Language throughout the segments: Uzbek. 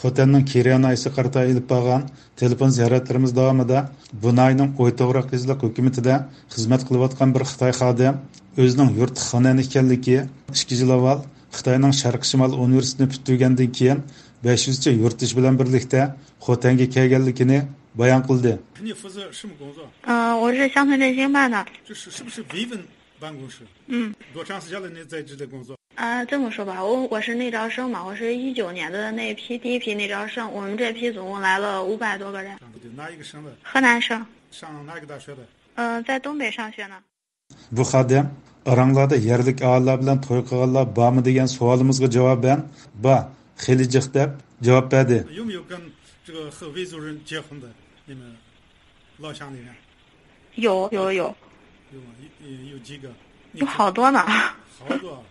Xotanning Kiriyan aysi qarta ilib borgan telefon ziyoratlarimiz davomida Bunayning O'yto'g'roq qizliq hukumatida xizmat qilayotgan bir Xitoy xodim o'zining yurti Xonan ekanligi 2 yil avval Xitoyning Sharq Shimol universitetini bitirgandan keyin 500 cha yurtdosh bilan birlikda Xotanga kelganligini bayon qildi. 我是乡村振兴办的。是不是维稳办公室？多长时间了？你在这里工作？这么说吧，我是内招生嘛，我是19年的那批第一批内招生，我们这批总共来了500多个人。哪一个省的？河南省。上哪个大学的？在东北上学呢。 Bu xodim aranglarda yerlik aholilar bilan to'y qilganlar bormi degan savolimizga javoban ba xili jiq deb javob berdi. 有没有跟这个和维族人结婚的？你们老乡里面？有几个？有好多呢。好多。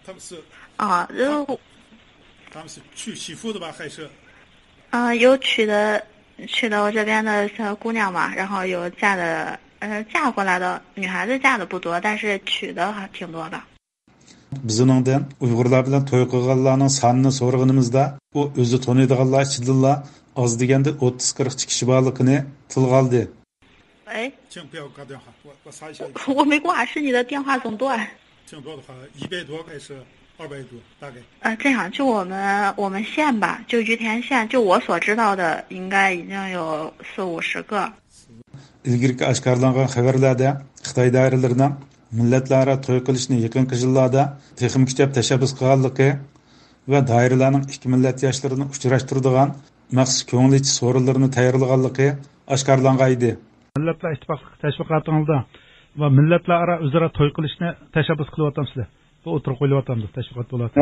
他们是他们是娶媳妇的吧，还是？有娶的我这边的小姑娘嘛，然后有嫁的。 嫁过来的女孩子嫁的不多，但是娶的还挺多的。 Bizning Uyg'urlar bilan to'y qilganlarning sonini so'rag'inimizda u o'zi taniydiganlar ichida oz deganda 30-40 kishi borligini tilga oldi. 哎，请不要挂电话，我查一下。我没挂，是你的电话总断。请不要的话，100多还是200多，大概？这样就我们县吧，就于田县，就我所知道的，应该已经有40-50个。 ilgirki oshkorlangan xabarlarda Xitoy doiralarining millatlararo to'y qilishni yaqinqi yillarda texnik kuchab tashabbus qilganligi va doiralarning ikki millat yoshlarini uchrashtiradigan maxsus ko'ngilchi so'rovlarni tayyorlaganligi oshkorlangan edi. Millatlar ittifoqligi tashviqotingizda va millatlararo o'zaro to'y qilishni tashabbus qilyapsizlar. Bu o'tirib qo'yilyapmiz, tashviqot bo'lyapti.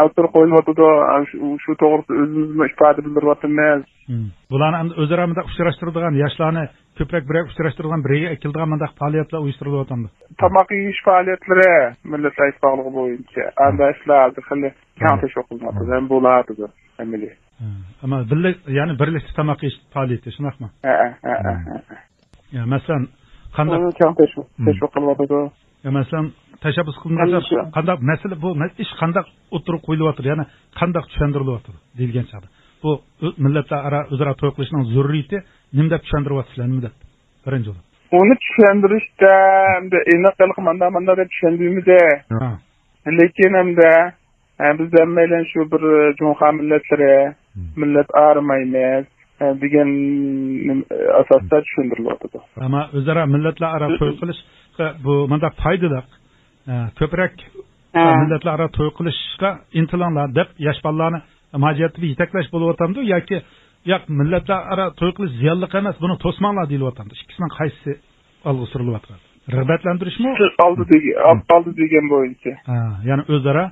O'tirib qo'yilyapti, shu to'g'risida o'zimizni ifoda bildiryapmiz. Bularni o'zaro bunday uchrashtiradigan yoshlarni ko'proq birga uchrashtiradigan birga ekiladigan bunday faoliyatlar uyushtirilyapti. Tomoq yeyish faoliyatlari millatlar ittifoqligi bo'yicha andashlarni xili keng tashviq qilinadi. Ham bo'ladi bu. Ammo ya'ni birlikda tomoq yeyish faoliyati shunaqmi? Ya masalan qanday keng tashviq qilyapti. Ya masalan tashabbus qilingan qanday masala bu ish qanday o'tirib qo'yilyapti, ya'ni qanday tushundirilyapti deyilgan chog'da. Bu millatlararo o'zaro to'y qilishning zaruriyati nima deb tushuntiryapsizlar, nima deb? Birinchi bo'lib. Uni tushuntirishda aniq manda deb tushundimiz. Lekin hamda biz hammalar shu bir jumha millatlari, millat arimaymiz degan asosda tushuntiryapti. Ammo o'zaro millatlararo to'y qilish bu menda foydali. Ko'proq millatlararo to'y qilishga intilinglar deb yosh bolalarni majlisda yetaklash bo'lyapti yoki yo'q millatlararo to'y qilish ziyonli emas, buni to'smanglar deyilyapti. Ikkisining qaysi olg'a surilyapti? Rag'batlantirishmi? Oldi degan bo'yicha. Ya'ni o'zaro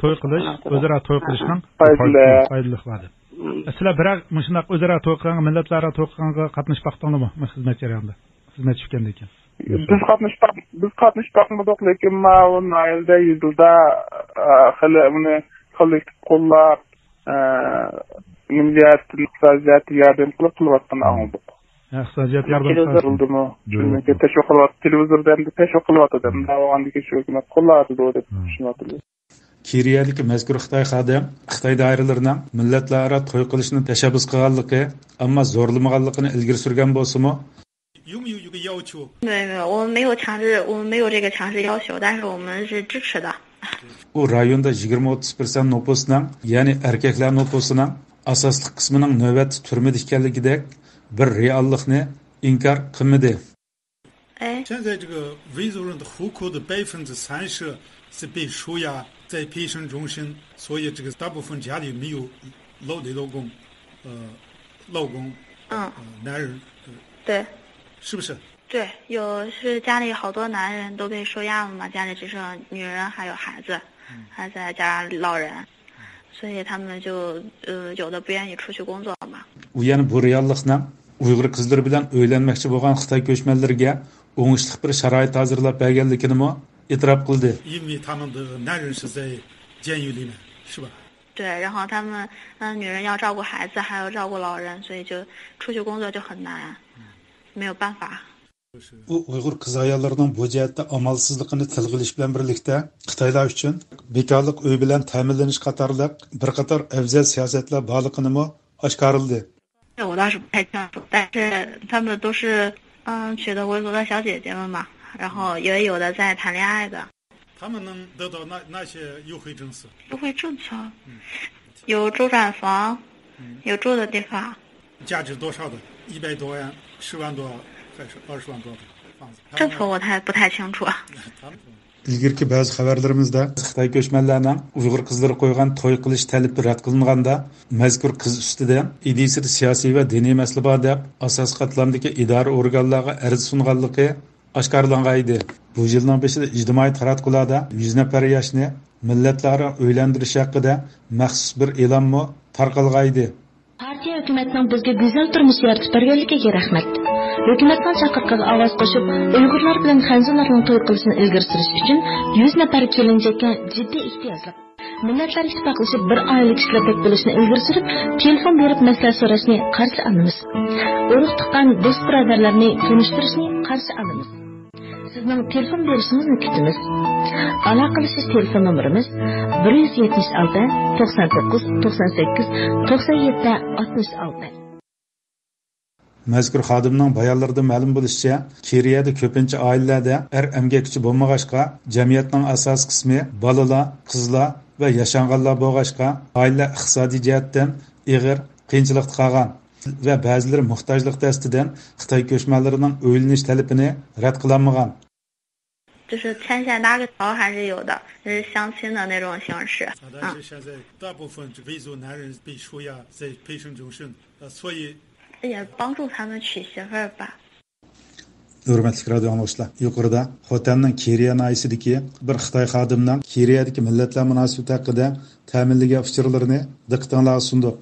to'y qilishning foydalilari. Sizlar biroq shunday o'zaro to'y qilgan millatlararo to'y qilganga qatnashib baqdinglarmi xizmat jarayonida? Xizmat tushgandan keyin. Biz qatnashmadik, lekin ma'lum oilada yuzda xili uni kollektiv qo'llab millat iqtisodiyot yordam qilyapti anladik. Iqtisodiyot yordam qilyapti. Tashviq qilyapti, televizordan tashviq qilyapti. Davomli shu hukumat qo'lladi deb tushunyapti. Kiriyalik mazkur Xitoy xodim Xitoy doiralarining millatlararo to'y qilishni tashabbus qilganligi, ammo zo'rlamaganligini ilgari surgan bo'lsa-mu 有没有一个要求？没有，我们没有这个强制要求，但是我们是支持的。 U rayonda 20-30% nüfusning, ya'ni erkaklar nüfusining asosli qismining navbat turmida ekanligidek bir reallikni inkor qilmadi. 现在这个维族人的户口的30%是被收押在培训中心，所以这个大部分家里没有老公，男人。对。 是不是？对，是家里好多男人都被收押了嘛，家里只剩女人还有孩子，还再加上老人，所以他们就有的不愿意出去工作嘛。 U yana bu reallikni Uyg'ur qizlari bilan uylanmoqchi bo'lgan Xitoy ko'chmanlariga o'ngishli bir sharoit hozirlab berganligini e'tirof qildi. 因为他们的男人是在监狱里面，是吧？ 对，然后他们女人要照顾孩子，还要照顾老人，所以就出去工作就很难。 没有办法。u Uyg'ur qiz ayollarning bu jihatda amalsizligini tilga olish bilan birlikda Xitoylar uchun bekorlik uy bilan ta'minlanish qatorliq bir qator afzal siyosatlar borligini oshkorildi. 这我倒是不太清楚，但是他们都是娶的维族的小姐姐们嘛，然后也有的在谈恋爱的。他们能得到哪些优惠政策？优惠政策，有周转房，有住的地方。价值多少的？100多万、10万多还是20万多的房子？这个我不太清楚。 ilgirki ba'zi xabarlarimizda Xitoy ko'chmanlarning Uyg'ur qizlari qo'ygan to'y qilish talabi rad qilinganda mazkur qiz ustida idisida siyosiy va diniy masala bor deb asos qatlamdagi idora organlarga arz sunganligi oshkorlangan edi. Bu yilning beshida ijtimoiy taratqularda 100 nafar yoshni millatlararo uylantirish haqida maxsus bir e'lonmi tarqalgan edi. Partiya hukumatning bizga go'zal turmush yaratib berganligiga rahmat. Hukumatning chaqiriqiga ovoz qo'shib, Uyg'urlar bilan xanzurlarning to'y qilishini ilgari surish uchun 100 nafar kelinjakka jiddiy ehtiyojli. Millatlar ittifoqlashib bir oila kishilardek bo'lishni ilgari surib, telefon berib maslahat so'rashni qarshi olamiz. Urug' tuqqan do'st birodarlarni tanishtirishni qarshi olamiz. Sizning telefon berishingizni kutamiz. Aloqalashish telefon nomerimiz 176 99 98 97 66. Mazkur xodimning bayonlarida ma'lum bo'lishicha, Keriyada ko'pincha oilalarda emgakchi bo'lmag'achqa, jamiyatning asos qismi bolalar, qizlar va yashanganlar bo'lg'achqa, oila iqtisodiy jihatdan ig'ir qiyinchilikda qolgan va ba'zilari muhtojlik dastidan Xitoy ko'chmanlarining o'ylanish talabini rad qilolmagan. 就是牵线搭个桥还是有的，是相亲的那种形式。但是现在大部分维族男人被收押在陪审中审，所以 也帮助他们娶媳妇儿吧。 Hurmatli radio anglashlar, yuqorida Xotanning Keriya noisidagi bir Xitoy xodimining Keriyadagi millatlar munosabati haqida ta'minlagan uchurlarini diqqatingizga sundiq.